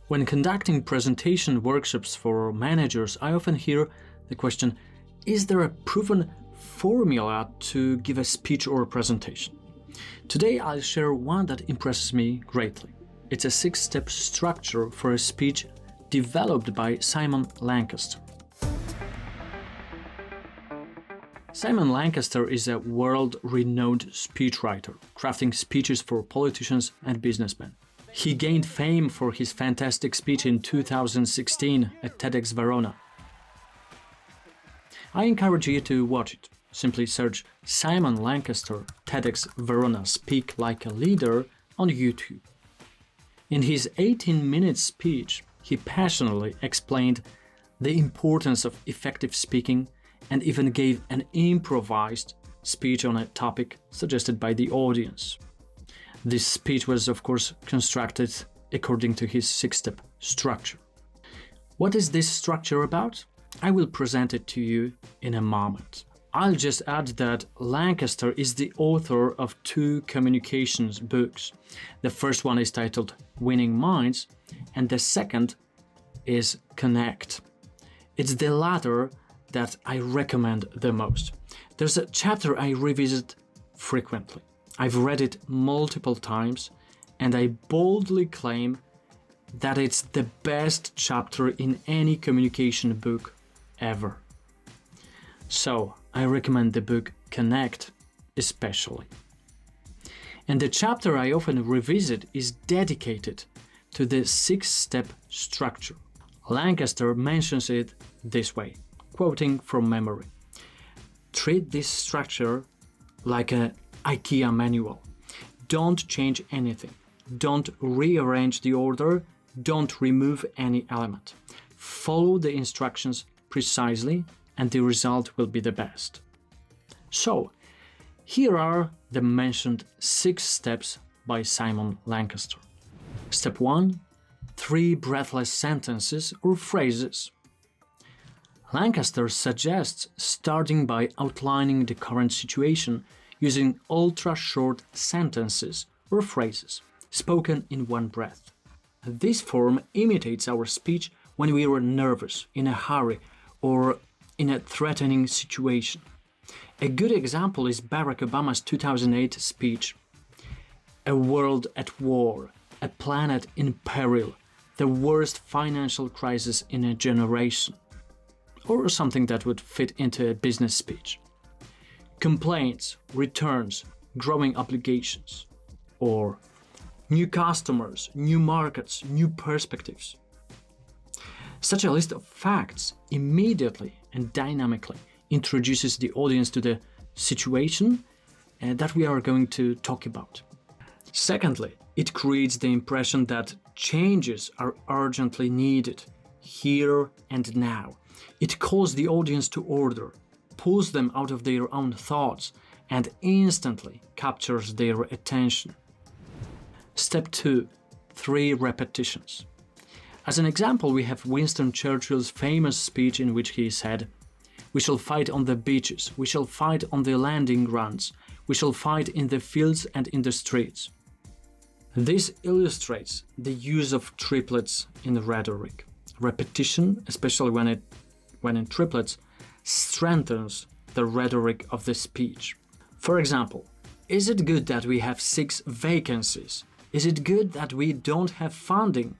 When conducting presentation workshops for managers, I often hear the question, is there a proven formula to give a speech or a presentation? Today I'll share one that impresses me greatly. It's a 6-step structure for a speech developed by Simon Lancaster. Simon Lancaster is a world-renowned speechwriter, crafting speeches for politicians and businessmen. He gained fame for his fantastic speech in 2016 at TEDx Verona. I encourage you to watch it. Simply search Simon Lancaster TEDx Verona Speak Like a Leader on YouTube. In his 18-minute speech, he passionately explained the importance of effective speaking and even gave an improvised speech on a topic suggested by the audience. This speech was, of course, constructed according to his 6-step structure. What is this structure about? I will present it to you in a moment. I'll just add that Lancaster is the author of 2 communications books. The first one is titled Winning Minds, and the second is Connect. It's the latter that I recommend the most. There's a chapter I revisit frequently. I've read it multiple times, and I boldly claim that it's the best chapter in any communication book ever. So, I recommend the book Connect especially. And the chapter I often revisit is dedicated to the 6-step structure. Lancaster mentions it this way, quoting from memory. Treat this structure like an IKEA manual. Don't change anything. Don't rearrange the order. Don't remove any element. Follow the instructions precisely and the result will be the best. So, here are the mentioned 6 steps by Simon Lancaster. Step 1. 3 breathless sentences or phrases. Lancaster suggests starting by outlining the current situation using ultra-short sentences or phrases, spoken in one breath. This form imitates our speech when we are nervous, in a hurry, or in a threatening situation. A good example is Barack Obama's 2008 speech. A world at war, a planet in peril, the worst financial crisis in a generation. Or something that would fit into a business speech. Complaints, returns, growing obligations. Or new customers, new markets, new perspectives. Such a list of facts immediately and dynamically introduces the audience to the situation that we are going to talk about. Secondly, it creates the impression that changes are urgently needed, here and now. It calls the audience to order, pulls them out of their own thoughts, and instantly captures their attention. Step 2. 3 repetitions. As an example, we have Winston Churchill's famous speech in which he said, "We shall fight on the beaches, we shall fight on the landing grounds, we shall fight in the fields and in the streets." This illustrates the use of triplets in rhetoric. Repetition, especially when in triplets, strengthens the rhetoric of the speech. For example, is it good that we have 6 vacancies? Is it good that we don't have funding?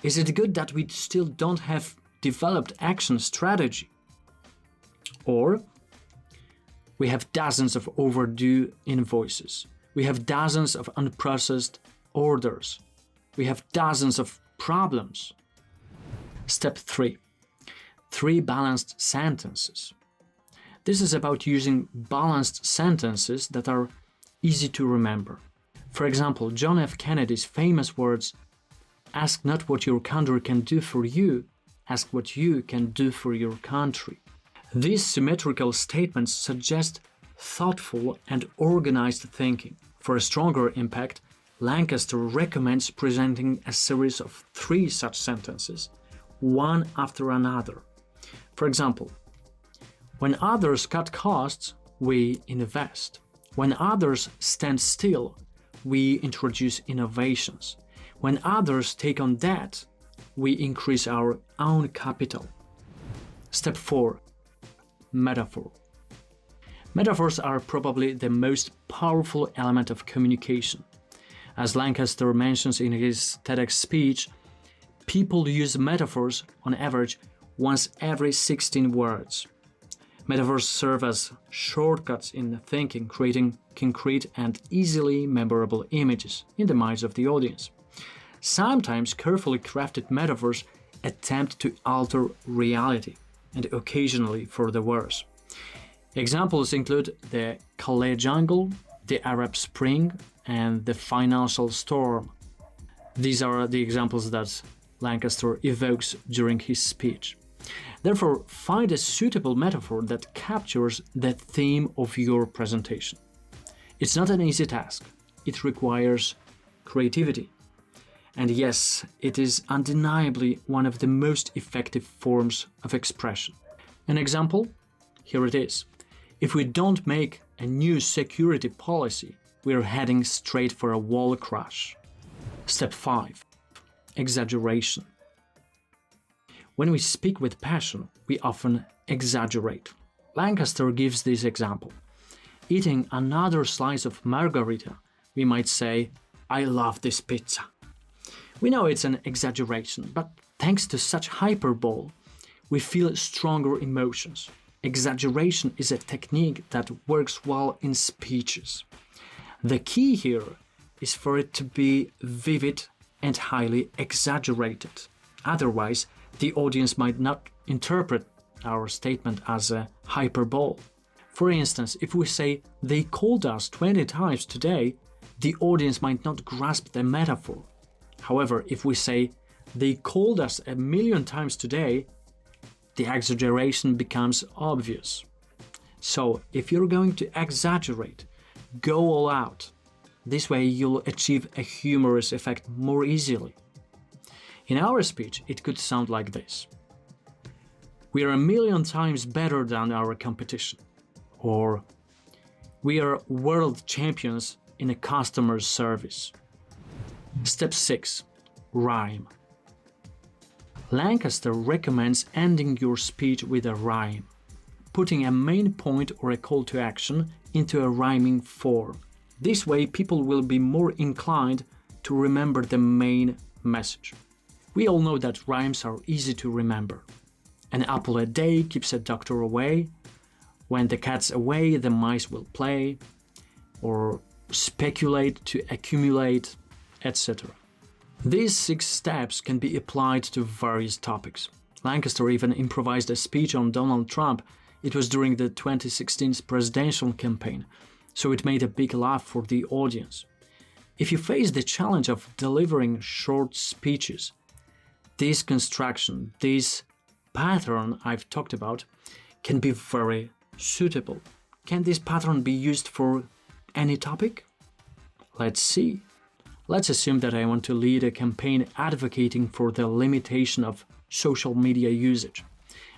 Is it good that we still don't have developed action strategy? Or, we have dozens of overdue invoices. We have dozens of unprocessed orders. We have dozens of problems. Step 3. 3 balanced sentences. This is about using balanced sentences that are easy to remember. For example, John F. Kennedy's famous words, "Ask not what your country can do for you, ask what you can do for your country." These symmetrical statements suggest thoughtful and organized thinking. For a stronger impact, Lancaster recommends presenting a series of 3 such sentences, one after another. For example, when others cut costs, we invest. When others stand still, we introduce innovations. When others take on debt, we increase our own capital. Step 4. Metaphor. Metaphors are probably the most powerful element of communication. As Lancaster mentions in his TEDx speech, people use metaphors on average once every 16 words. Metaphors serve as shortcuts in thinking, creating concrete and easily memorable images in the minds of the audience. Sometimes carefully crafted metaphors attempt to alter reality, and occasionally for the worse. Examples include the Calais jungle, the Arab Spring, and the financial storm. These are the examples that Lancaster evokes during his speech. Therefore, find a suitable metaphor that captures the theme of your presentation. It's not an easy task. It requires creativity. And yes, it is undeniably one of the most effective forms of expression. An example? Here it is. If we don't make a new security policy, we're heading straight for a wall crash. Step 5. Exaggeration. When we speak with passion, we often exaggerate. Lancaster gives this example. Eating another slice of margarita, we might say, "I love this pizza." We know it's an exaggeration, but thanks to such hyperbole, we feel stronger emotions. Exaggeration is a technique that works well in speeches. The key here is for it to be vivid and highly exaggerated. Otherwise, the audience might not interpret our statement as a hyperbole. For instance, if we say, "They called us 20 times today," the audience might not grasp the metaphor. However, if we say, "They called us 1,000,000 times today," the exaggeration becomes obvious. So, if you're going to exaggerate, go all out. This way you'll achieve a humorous effect more easily. In our speech, it could sound like this. "We are 1,000,000 times better than our competition." Or, "We are world champions in a customer service." Step 6. Rhyme. Lancaster recommends ending your speech with a rhyme, putting a main point or a call to action into a rhyming form. This way, people will be more inclined to remember the main message. We all know that rhymes are easy to remember. "An apple a day keeps a doctor away," "When the cat's away, the mice will play," or "speculate to accumulate," etc. These 6 steps can be applied to various topics. Lancaster even improvised a speech on Donald Trump. It was during the 2016 presidential campaign, so it made a big laugh for the audience. If you face the challenge of delivering short speeches, this construction, this pattern I've talked about, can be very suitable. Can this pattern be used for any topic? Let's see. Let's assume that I want to lead a campaign advocating for the limitation of social media usage.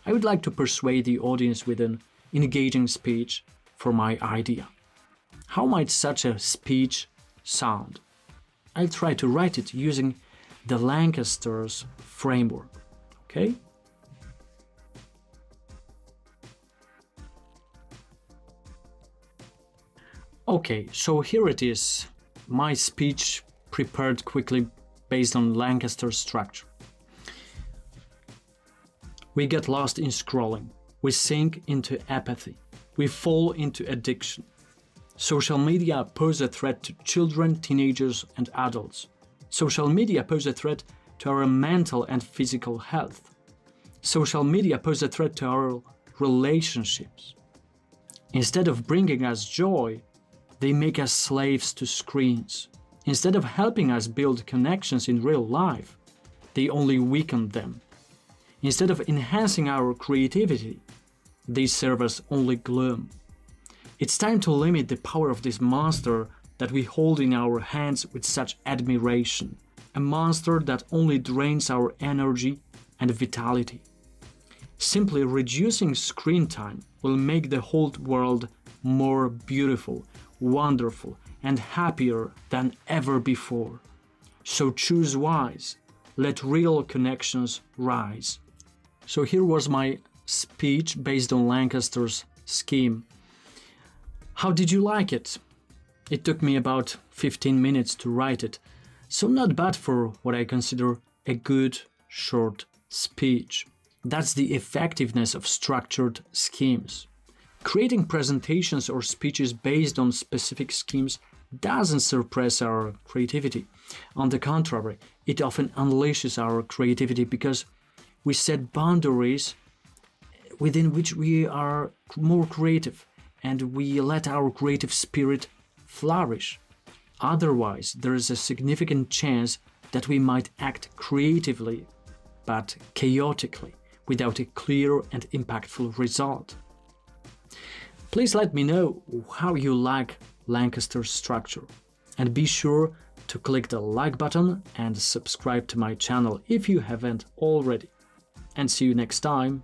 I would like to persuade the audience with an engaging speech for my idea. How might such a speech sound? I'll try to write it using the Lancaster's framework. Okay? Okay, so here it is. My speech prepared quickly based on Lancaster's structure. We get lost in scrolling. We sink into apathy. We fall into addiction. Social media pose a threat to children, teenagers, and adults. Social media pose a threat to our mental and physical health. Social media pose a threat to our relationships. Instead of bringing us joy, they make us slaves to screens. Instead of helping us build connections in real life, they only weaken them. Instead of enhancing our creativity, they serve us only gloom. It's time to limit the power of this monster that we hold in our hands with such admiration, a monster that only drains our energy and vitality. Simply reducing screen time will make the whole world more beautiful, wonderful, and happier than ever before. So choose wise, let real connections rise. So here was my speech based on Lancaster's scheme. How did you like it? It took me about 15 minutes to write it, so not bad for what I consider a good, short speech. That's the effectiveness of structured schemes. Creating presentations or speeches based on specific schemes doesn't suppress our creativity. On the contrary, it often unleashes our creativity because we set boundaries within which we are more creative and we let our creative spirit flourish. Otherwise, there is a significant chance that we might act creatively but chaotically without a clear and impactful result. Please let me know how you like Lancaster's structure, and be sure to click the like button and subscribe to my channel if you haven't already. And see you next time.